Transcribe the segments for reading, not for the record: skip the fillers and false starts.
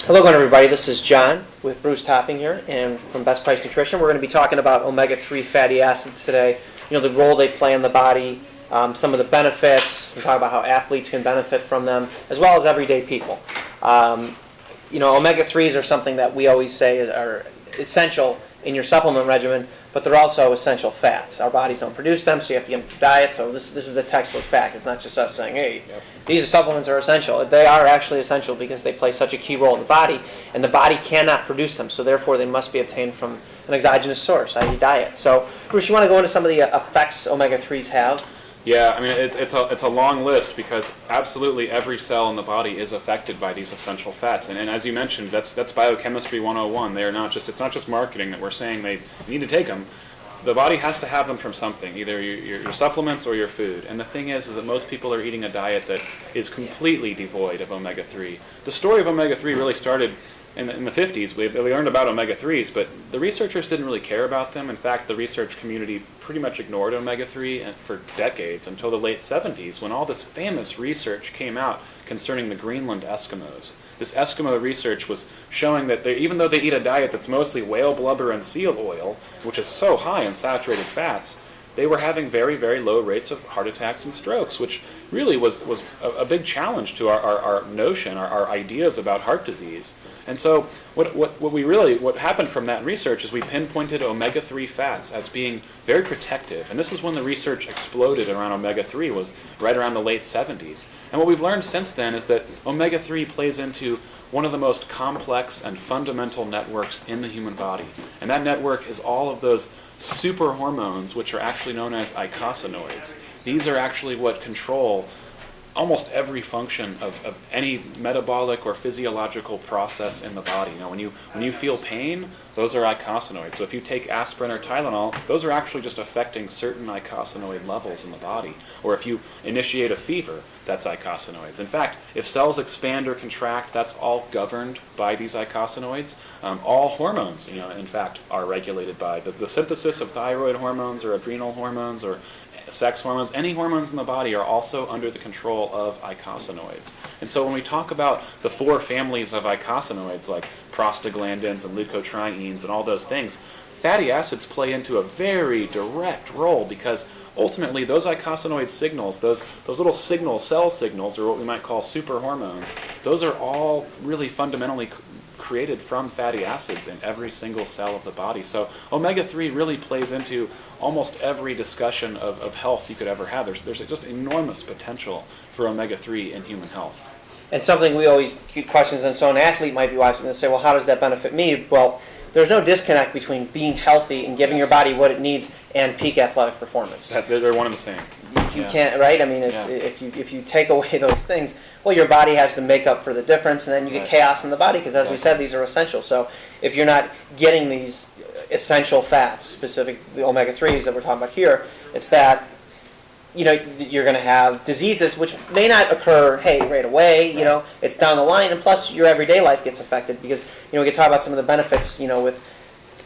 Hello again, everybody. This is John with Bruce Topping here, and from Best Price Nutrition. We're going to be talking about omega-3 fatty acids today. You know, the role they play in the body, some of the benefits. We talk about how athletes can benefit from them, as well as everyday people. You know, omega-3s are something that we always say are essential in your supplement regimen, but they're also essential fats. Our bodies don't produce them, so you have to get them through diet. So this is the textbook fact. It's not just us saying, hey, these supplements are essential. They are actually essential because they play such a key role in the body, and the body cannot produce them. So therefore, they must be obtained from an exogenous source, i.e. diet. So Bruce, you want to go into some of the effects omega-3s have? Yeah, I mean, it's a long list because absolutely every cell in the body is affected by these essential fats. And as you mentioned, that's biochemistry 101. It's not just marketing that we're saying they need to take them. The body has to have them from something, either your supplements or your food. And the thing is that most people are eating a diet that is completely devoid of omega-3. The story of omega-3 really started in the 50s. We learned about omega-3s, but the researchers didn't really care about them. In fact, the research community pretty much ignored omega-3 for decades until the late 70s, when all this famous research came out concerning the Greenland Eskimos. This Eskimo research was showing that even though they eat a diet that's mostly whale blubber and seal oil, which is so high in saturated fats, they were having very, very low rates of heart attacks and strokes, which really was a big challenge to our notion, our ideas about heart disease. And so what happened from that research is we pinpointed omega-3 fats as being very protective. And this is when the research exploded around omega-3, was right around the late 70s. And what we've learned since then is that omega-3 plays into one of the most complex and fundamental networks in the human body. And that network is all of those super hormones, which are actually known as eicosanoids. These are actually what control almost every function of any metabolic or physiological process in the body. You know, when you feel pain, those are eicosanoids. So if you take aspirin or Tylenol, those are actually just affecting certain eicosanoid levels in the body. Or if you initiate a fever, that's eicosanoids. In fact, if cells expand or contract, that's all governed by these eicosanoids. All hormones, in fact, are regulated by the synthesis of thyroid hormones or adrenal hormones or sex hormones. Any hormones in the body are also under the control of eicosanoids. And so when we talk about the four families of eicosanoids, like prostaglandins and leukotrienes and all those things, fatty acids play into a very direct role, because ultimately those eicosanoid signals, those little cell signals, or what we might call super hormones, those are all really fundamentally created from fatty acids in every single cell of the body. So omega-3 really plays into almost every discussion of health you could ever have. There's just enormous potential for omega-3 in human health. And something we always get questions on, so an athlete might be watching and say, well, how does that benefit me? Well, there's no disconnect between being healthy and giving your body what it needs and peak athletic performance. They're one and the same. You can't, right? I mean, if you take away those things, well, your body has to make up for the difference, and then you get chaos in the body, because as we said, these are essential. So if you're not getting these essential fats, specific the omega-3s that we're talking about here, it's that you're going to have diseases which may not occur, right away. It's down the line, and plus your everyday life gets affected, because we can talk about some of the benefits, with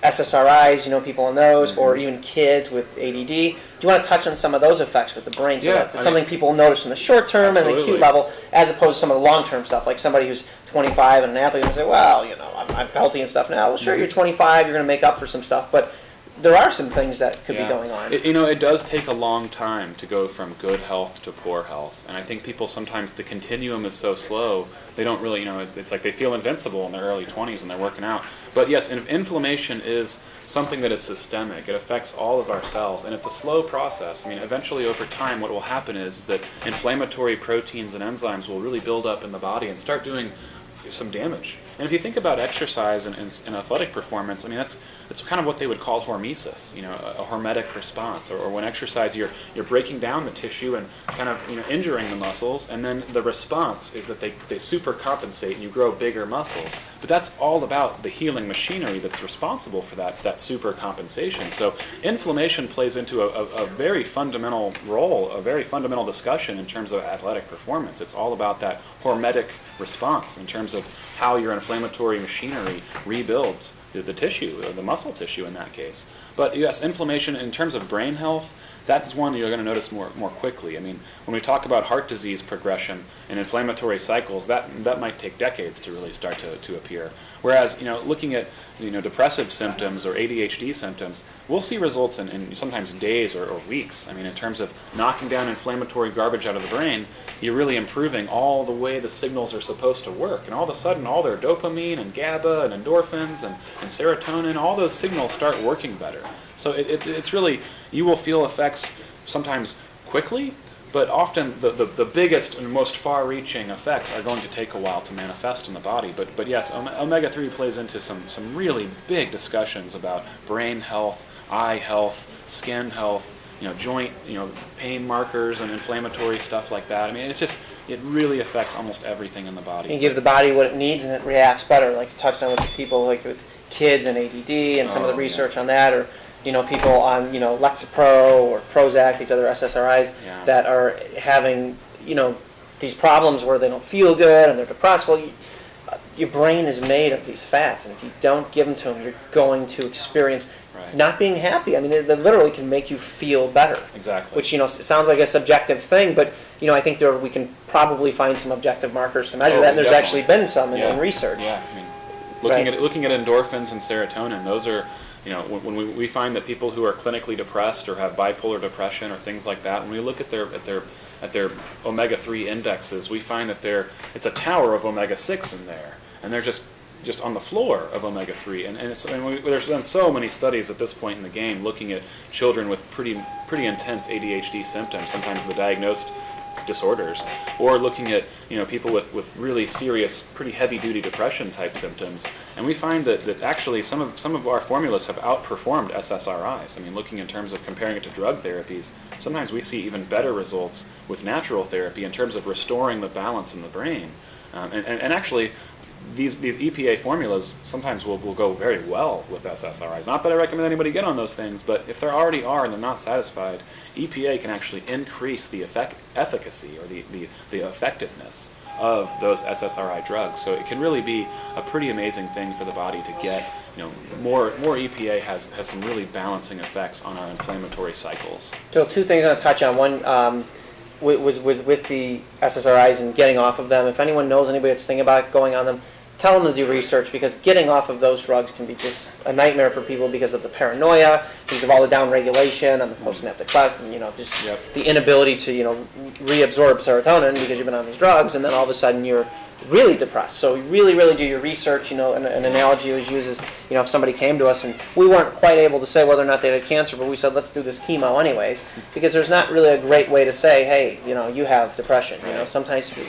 SSRIs, people on those, or even kids with ADD. Do you want to touch on some of those effects with the brain? So that's something people notice in the short term and the acute level, as opposed to some of the long term stuff, like somebody who's 25 and an athlete and say, well, I'm healthy and stuff now. Well, sure, you're 25, you're going to make up for some stuff, but there are some things that could be going on. It does take a long time to go from good health to poor health, and I think people sometimes, the continuum is so slow, they don't really, it's like they feel invincible in their early 20s and they're working out. But yes, inflammation is something that is systemic. It affects all of our cells, and it's a slow process. I mean, eventually over time, what will happen is that inflammatory proteins and enzymes will really build up in the body and start doing some damage. And if you think about exercise and athletic performance, I mean, that's kind of what they would call hormesis, a hormetic response, or when exercise you're breaking down the tissue and kind of injuring the muscles, and then the response is that they super compensate and you grow bigger muscles. But that's all about the healing machinery that's responsible for that super compensation. So inflammation plays into a very fundamental role, a very fundamental discussion in terms of athletic performance. It's all about that hormetic response in terms of how your inflammatory machinery rebuilds the tissue, or the muscle tissue in that case. But yes, inflammation in terms of brain health, that's one you're going to notice more quickly. I mean, when we talk about heart disease progression and inflammatory cycles, that might take decades to really start to appear. Whereas, looking at depressive symptoms or ADHD symptoms, we'll see results in sometimes days or weeks. I mean, in terms of knocking down inflammatory garbage out of the brain, you're really improving all the way the signals are supposed to work. And all of a sudden, all their dopamine and GABA and endorphins and serotonin, all those signals start working better. So it's really, you will feel effects sometimes quickly, but often the biggest and most far-reaching effects are going to take a while to manifest in the body. But yes, omega-3 plays into some really big discussions about brain health, eye health, skin health, joint, pain markers and inflammatory stuff like that. I mean, it really affects almost everything in the body. You give the body what it needs and it reacts better, like you touched on with the people, like with kids and ADD and some of the research on that, or people on Lexapro or Prozac, these other SSRIs that are having these problems where they don't feel good and they're depressed. Well, your brain is made of these fats, and if you don't give them to them, you're going to experience not being happy. I mean, they literally can make you feel better. Exactly. Which it sounds like a subjective thing, but I think we can probably find some objective markers to measure that. And there's actually been some in research. Yeah, I mean, looking at endorphins and serotonin, those are. When we find that people who are clinically depressed or have bipolar depression or things like that, when we look at their omega-3 indexes, we find that it's a tower of omega-6 in there, and they're just on the floor of omega-3. And there's been so many studies at this point in the game looking at children with pretty intense ADHD symptoms, sometimes the diagnosed disorders, or looking at people with really serious, pretty heavy-duty depression type symptoms, and we find that actually some of our formulas have outperformed SSRIs. I mean, looking in terms of comparing it to drug therapies, sometimes we see even better results with natural therapy in terms of restoring the balance in the brain, and actually. These EPA formulas sometimes will go very well with SSRIs. Not that I recommend anybody get on those things, but if they already are and they're not satisfied, EPA can actually increase the efficacy or the effectiveness of those SSRI drugs. So it can really be a pretty amazing thing for the body to get. More EPA has some really balancing effects on our inflammatory cycles. So two things I want to touch on. One with the SSRIs and getting off of them. If anyone knows anybody that's thinking about going on them, tell them to do research, because getting off of those drugs can be just a nightmare for people because of the paranoia, because of all the downregulation and the postsynaptic effect, and just the inability to reabsorb serotonin because you've been on these drugs, and then all of a sudden you're really depressed. So really do your research. An analogy was used is, if somebody came to us and we weren't quite able to say whether or not they had cancer, but we said, let's do this chemo anyways, because there's not really a great way to say, hey, you have depression. Sometimes you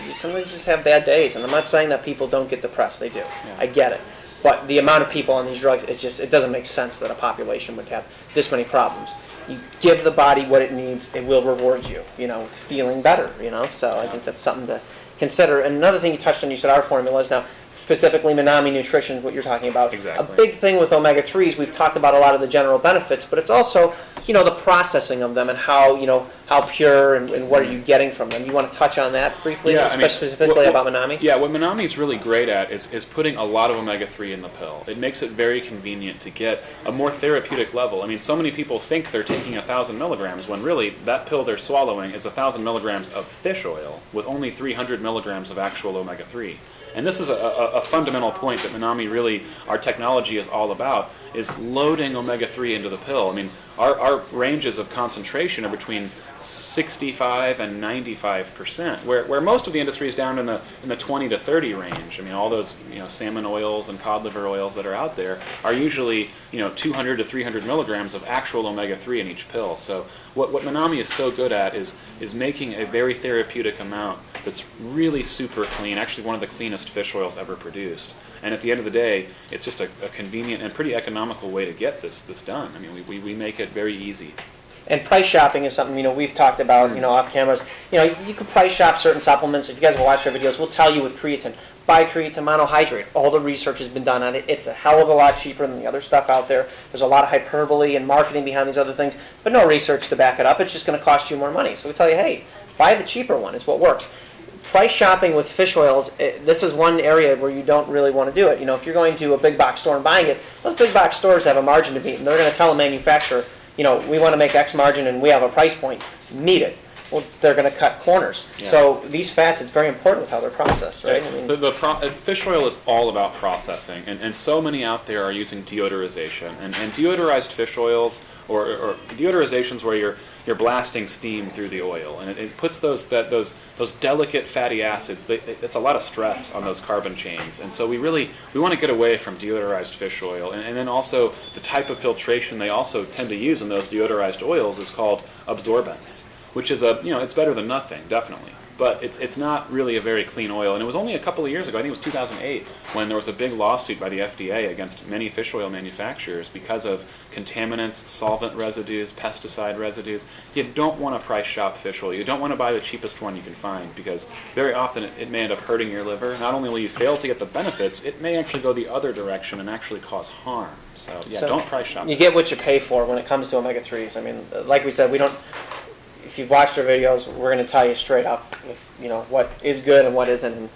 just have bad days, and I'm not saying that people don't get depressed. They do. Yeah. I get it. But the amount of people on these drugs, it doesn't make sense that a population would have this many problems. You give the body what it needs, it will reward you, feeling better, So I think that's something to consider. And another thing you touched on, you said our formulas. Now, specifically Minami Nutrition, what you're talking about. Exactly. A big thing with omega-3s, we've talked about a lot of the general benefits, but it's also, the processing of them and how pure and what are you getting from them. You want to touch on that briefly, specifically about Minami? Yeah, what Minami is really great at is putting a lot of omega-3 in the pill. It makes it very convenient to get a more therapeutic level. I mean, so many people think they're taking 1,000 milligrams when really that pill they're swallowing is 1,000 milligrams of fish oil with only 300 milligrams of actual omega-3. And this is a fundamental point that Minami really, our technology is all about, is loading omega-3 into the pill. I mean, our ranges of concentration are between 65 and 95%, where most of the industry is down in the 20 to 30 range. I mean, all those salmon oils and cod liver oils that are out there are usually 200 to 300 milligrams of actual omega-3 in each pill. So what Minami is so good at is making a very therapeutic amount that's really super clean, actually one of the cleanest fish oils ever produced. And at the end of the day, it's just a convenient and pretty economical way to get this done. I mean, we make it very easy. And price shopping is something, we've talked about, off cameras. You can price shop certain supplements. If you guys have watched our videos, we'll tell you with creatine, buy creatine monohydrate. All the research has been done on it. It's a hell of a lot cheaper than the other stuff out there. There's a lot of hyperbole and marketing behind these other things, but no research to back it up. It's just going to cost you more money. So we tell you, hey, buy the cheaper one. It's what works. Price shopping with fish oils, this is one area where you don't really want to do it. If you're going to a big box store and buying it, those big box stores have a margin to beat, and they're going to tell the manufacturer, we want to make X margin and we have a price point, meet it. Well, they're going to cut corners. Yeah. So these fats, it's very important with how they're processed, right? Fish oil is all about processing, and so many out there are using deodorization. And deodorized fish oils, or deodorizations where you're blasting steam through the oil, and it puts those delicate fatty acids. It's a lot of stress on those carbon chains, and so we want to get away from deodorized fish oil. And then also the type of filtration they also tend to use in those deodorized oils is called absorbents, which is it's better than nothing, definitely. But it's not really a very clean oil. And it was only a couple of years ago, I think it was 2008, when there was a big lawsuit by the FDA against many fish oil manufacturers because of contaminants, solvent residues, pesticide residues. You don't want to price shop fish oil. You don't want to buy the cheapest one you can find, because very often it may end up hurting your liver. Not only will you fail to get the benefits, it may actually go the other direction and actually cause harm. So don't price shop. You get what you pay for when it comes to omega-3s. I mean, like we said, if you've watched our videos, we're going to tell you straight up, what is good and what isn't. And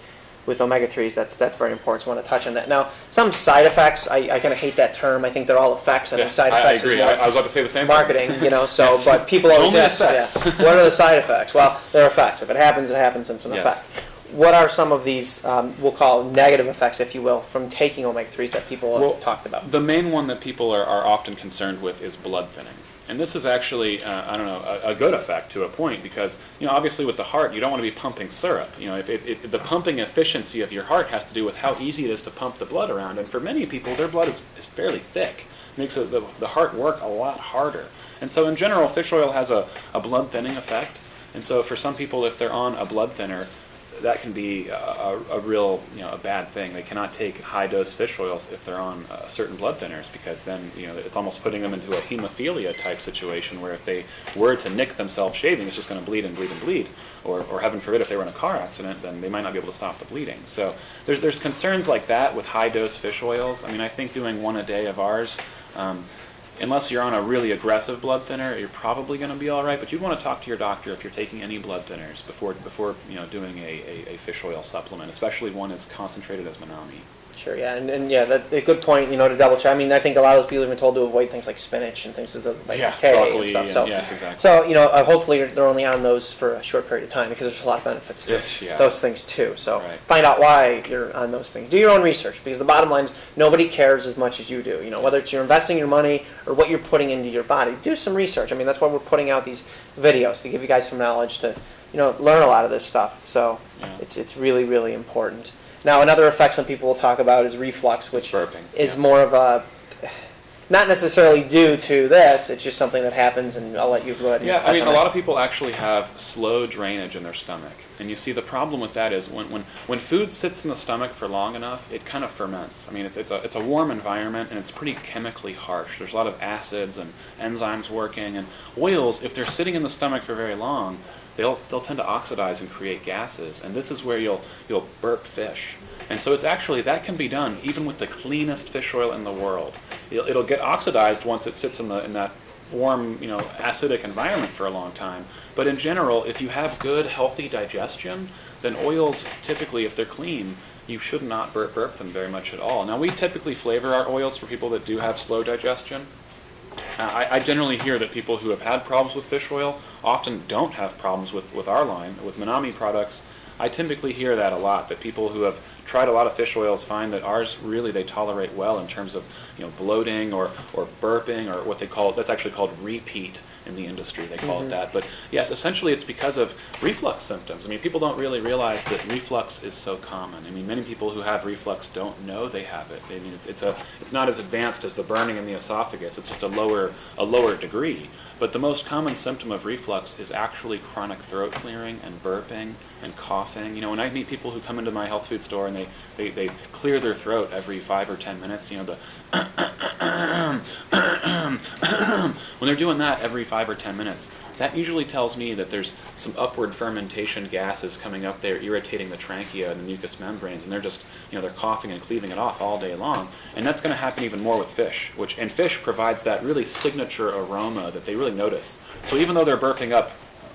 with omega-3s, that's very important. So I want to touch on that. Now, some side effects, I kind of hate that term. I think they're all effects. I think side effects I agree. is more I was about to say the same marketing, thing. Yes. But people always ask, what are the side effects? Well, they're effects. If it happens, it happens, and it's an effect. What are some of these, we'll call negative effects, if you will, from taking omega-3s that people have talked about? The main one that people are often concerned with is blood thinning. And this is actually, a good effect to a point, because, obviously with the heart, you don't want to be pumping syrup. If the pumping efficiency of your heart has to do with how easy it is to pump the blood around. And for many people, their blood is fairly thick. It makes the heart work a lot harder. And so in general, fish oil has a blood thinning effect. And so for some people, if they're on a blood thinner, that can be a real, a bad thing. They cannot take high-dose fish oils if they're on certain blood thinners, because then, it's almost putting them into a hemophilia type situation, where if they were to nick themselves shaving, it's just going to bleed and bleed and bleed. Or heaven forbid, if they were in a car accident, then they might not be able to stop the bleeding. So there's concerns like that with high-dose fish oils. I mean, I think doing one a day of ours, unless you're on a really aggressive blood thinner, you're probably going to be all right. But you'd want to talk to your doctor if you're taking any blood thinners before doing a fish oil supplement, especially one as concentrated as Manami. Sure, yeah, and that's a good point, to double check. I mean, I think a lot of those people have been told to avoid things like spinach and things like K and stuff. So, yes, exactly. So, hopefully they're only on those for a short period of time, because there's a lot of benefits to those things too. So find out why you're on those things. Do your own research, because the bottom line is nobody cares as much as you do. Whether it's you're investing your money or what you're putting into your body, do some research. I mean, that's why we're putting out these videos, to give you guys some knowledge to, learn a lot of this stuff. So it's really, really important. Now, another effect some people will talk about is reflux, which is more of a, not necessarily due to this, it's just something that happens, and I'll let you go ahead and touch on a lot of people actually have slow drainage in their stomach. And you see, the problem with that is when food sits in the stomach for long enough, it kind of ferments. I mean, it's a warm environment, and it's pretty chemically harsh. There's a lot of acids and enzymes working, and oils, if they're sitting in the stomach for very long, they'll tend to oxidize and create gases, and this is where you'll burp fish. And so it's actually, that can be done even with the cleanest fish oil in the world. It'll get oxidized once it sits in that warm, acidic environment for a long time. But in general, if you have good, healthy digestion, then oils, typically, if they're clean, you should not burp them very much at all. Now, we typically flavor our oils for people that do have slow digestion. I generally hear that people who have had problems with fish oil often don't have problems with our line, with Manami products. I typically hear that a lot, that people who have tried a lot of fish oils find that ours really they tolerate well in terms of bloating or burping, or what they call, that's actually called repeat in the industry, they call it that. But yes, essentially it's because of reflux symptoms. I mean, people don't really realize that reflux is so common. I mean, many people who have reflux don't know they have it. I mean, it's not as advanced as the burning in the esophagus. It's just a lower degree. But the most common symptom of reflux is actually chronic throat clearing and burping and coughing. When I meet people who come into my health food store and they clear their throat every 5 or 10 minutes, the when they're doing that every 5 or 10 minutes, that usually tells me that there's some upward fermentation gases coming up there, irritating the trachea and the mucous membranes, and they're just, they're coughing and cleaving it off all day long. And that's going to happen even more with fish, and fish provides that really signature aroma that they really notice. So even though they're burping up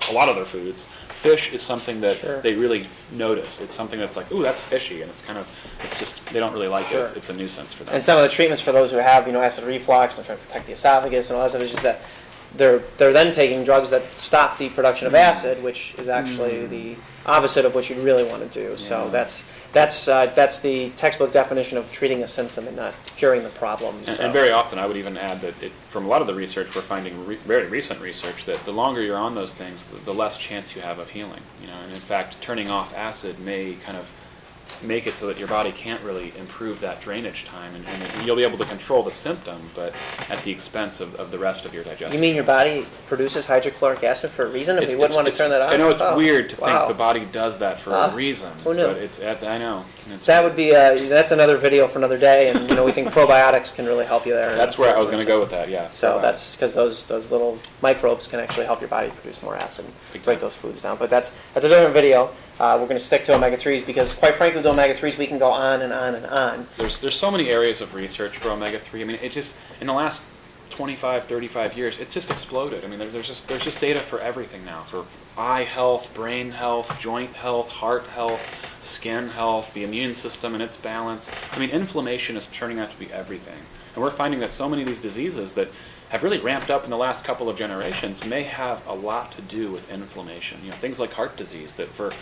a lot of their foods, fish is something that they really notice. It's something that's like, ooh, that's fishy, and it's just, they don't really like it. It's a nuisance for them. And some of the treatments for those who have, acid reflux and trying to protect the esophagus and all that stuff is just that they're then taking drugs that stop the production of acid, which is actually the opposite of what you'd really want to do. So that's the textbook definition of treating a symptom and not curing the problem. And very often, I would even add that from a lot of the research, we're finding very recent research that the longer you're on those things, the less chance you have of healing. And in fact, turning off acid may kind of make it so that your body can't really improve that drainage time, and you'll be able to control the symptom, but at the expense of the rest of your digestion. You mean your body produces hydrochloric acid for a reason, and we wouldn't want to turn that on? I know it's weird to think the body does that for a reason. Who knew? But I know. That would be that's another video for another day, and we think probiotics can really help you there. That's where I was going to go with that. Yeah. So that's because those little microbes can actually help your body produce more acid and break those foods down. But that's a different video. We're going to stick to omega-3s because, quite frankly, with omega-3s, we can go on and on and on. There's so many areas of research for omega-3. I mean, it just, in the last 25, 35 years, it's just exploded. I mean, there's just data for everything now, for eye health, brain health, joint health, heart health, skin health, the immune system and its balance. I mean, inflammation is turning out to be everything. And we're finding that so many of these diseases that have really ramped up in the last couple of generations may have a lot to do with inflammation. Things like heart disease that for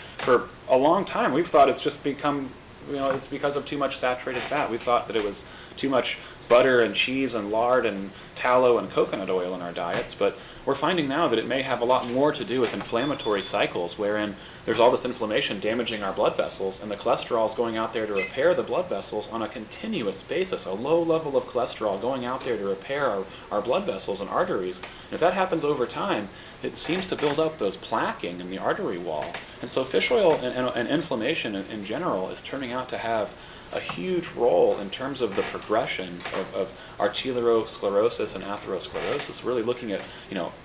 a long time we've thought it's just become, it's because of too much saturated fat. We thought that it was too much butter and cheese and lard and tallow and coconut oil in our diets, but we're finding now that it may have a lot more to do with inflammatory cycles wherein there's all this inflammation damaging our blood vessels, and the cholesterol is going out there to repair the blood vessels on a continuous basis, a low level of cholesterol going out there to repair our blood vessels and arteries. And if that happens over time, it seems to build up those plaquing in the artery wall. And so fish oil and inflammation in general is turning out to have a huge role in terms of the progression of arteriosclerosis and atherosclerosis. Really looking at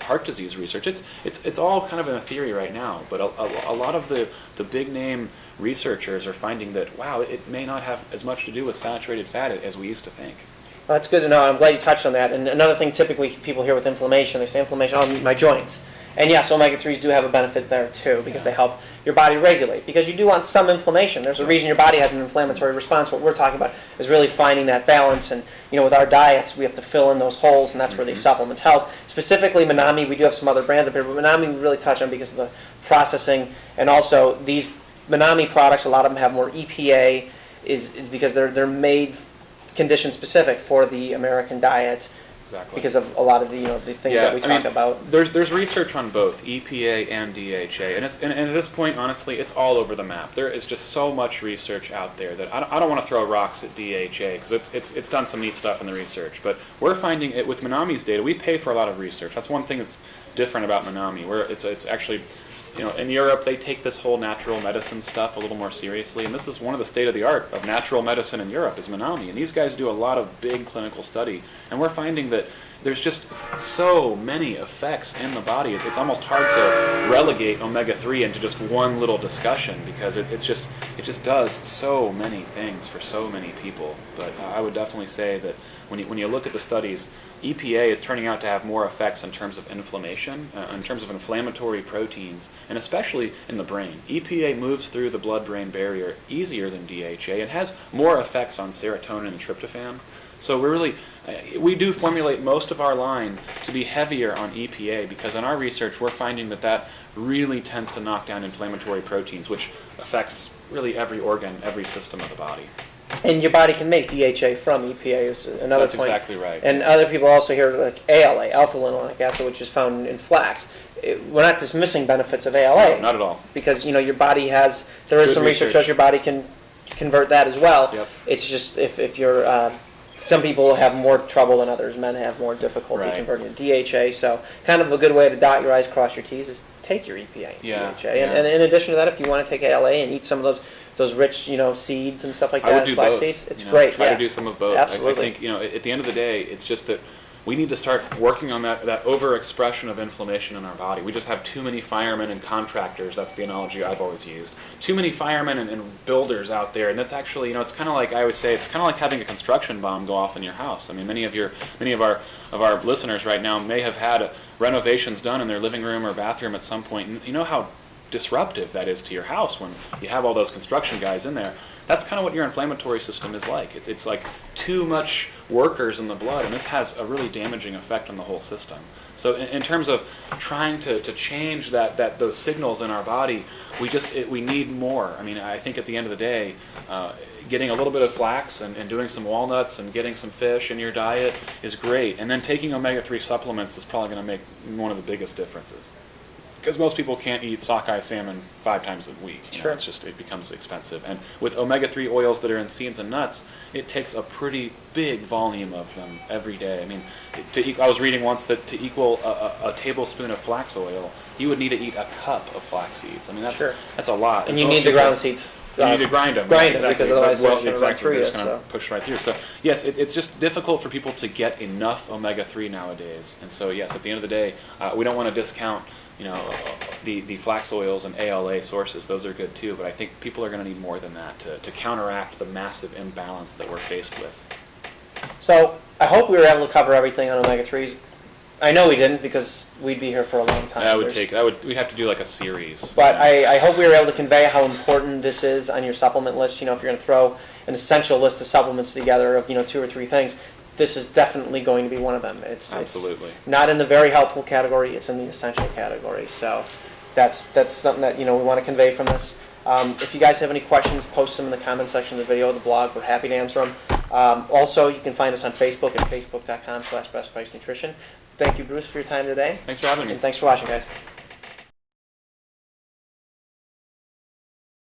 heart disease research. It's all kind of in a theory right now, but a lot of the big name researchers are finding that it may not have as much to do with saturated fat as we used to think. Well, that's good to know. I'm glad you touched on that. And another thing, typically people hear with inflammation, they say inflammation on my joints. And yes, omega-3s do have a benefit there too, because they help your body regulate. Because you do want some inflammation. There's a reason your body has an inflammatory response. What we're talking about is really finding that balance. And with our diets, we have to fill in those holes, and that's where these supplements help. Specifically, Manami, we do have some other brands up here, but Manami we really touch on because of the processing. And also, these Manami products, a lot of them have more EPA, is because they're made condition specific for the American diet. Exactly. Because of a lot of the things that we talk about. There's research on both EPA and DHA, and at this point, honestly, it's all over the map. There is just so much research out there that I don't want to throw rocks at DHA because it's done some neat stuff in the research. But we're finding it with Manami's data. We pay for a lot of research. That's one thing that's different about Manami. Where it's actually, in Europe they take this whole natural medicine stuff a little more seriously, and this is one of the state of the art of natural medicine in Europe is Manami, and these guys do a lot of big clinical study, and we're finding that there's just so many effects in the body. It's almost hard to relegate omega-3 into just one little discussion because it just does so many things for so many people. But I would definitely say that when you look at the studies, EPA is turning out to have more effects in terms of inflammation, in terms of inflammatory proteins, and especially in the brain. EPA moves through the blood-brain barrier easier than DHA. It has more effects on serotonin and tryptophan. So we do formulate most of our line to be heavier on EPA because in our research we're finding that really tends to knock down inflammatory proteins, which affects really every organ, every system of the body. And your body can make DHA from EPA is another point. That's exactly right. And other people also hear like ALA, alpha-linolenic acid, which is found in flax. We're not dismissing benefits of ALA. No, not at all. Because your body has, there is some research that your body can convert that as well. Yep. It's just if you're, some people have more trouble than others. Men have more difficulty converting to DHA. So kind of a good way to dot your I's, cross your T's is take your EPA, DHA. And in addition to that, if you want to take ALA and eat some of those rich, seeds and stuff like that, I would do flax both. seeds, it's great. Try to do some of both. Absolutely. I think, at the end of the day, it's just that we need to start working on that overexpression of inflammation in our body. We just have too many firemen and contractors. That's the analogy I've always used. Too many firemen and builders out there, and that's actually, it's kind of like, I always say, it's kind of like having a construction bomb go off in your house. I mean, many of our listeners right now may have had renovations done in their living room or bathroom at some point. And you know how disruptive that is to your house when you have all those construction guys in there. That's kind of what your inflammatory system is like. It's like too much workers in the blood, and this has a really damaging effect on the whole system. So in terms of trying to change those signals in our body, we need more. I mean, I think at the end of the day, getting a little bit of flax and doing some walnuts and getting some fish in your diet is great. And then taking omega-3 supplements is probably going to make one of the biggest differences. Because most people can't eat sockeye salmon 5 times a week. Sure. It becomes expensive. And with omega-3 oils that are in seeds and nuts, it takes a pretty big volume of them every day. I mean, I was reading once that to equal a tablespoon of flax oil, you would need to eat a cup of flax seeds. I mean, that's a lot. And you need the ground seeds. You need to grind them. Exactly. Because otherwise they're just going to run through you. They're just going to push right through. So yes, it's just difficult for people to get enough omega-3 nowadays. And so yes, at the end of the day, we don't want to discount the flax oils and ALA sources. Those are good too, but I think people are going to need more than that to counteract the massive imbalance that we're faced with. So I hope we were able to cover everything on omega-3s. I know we didn't because we'd be here for a long time. We'd have to do like a series. But I hope we were able to convey how important this is on your supplement list. If you're going to throw an essential list of supplements together of 2 or 3 things, this is definitely going to be one of them. Absolutely. It's not in the very helpful category, it's in the essential category. So that's something that we want to convey from this. If you guys have any questions, post them in the comment section of the video, the blog. We're happy to answer them. Also, you can find us on Facebook at facebook.com/bestpricenutrition. Thank you, Bruce, for your time today. Thanks for having me. And thanks for watching, guys.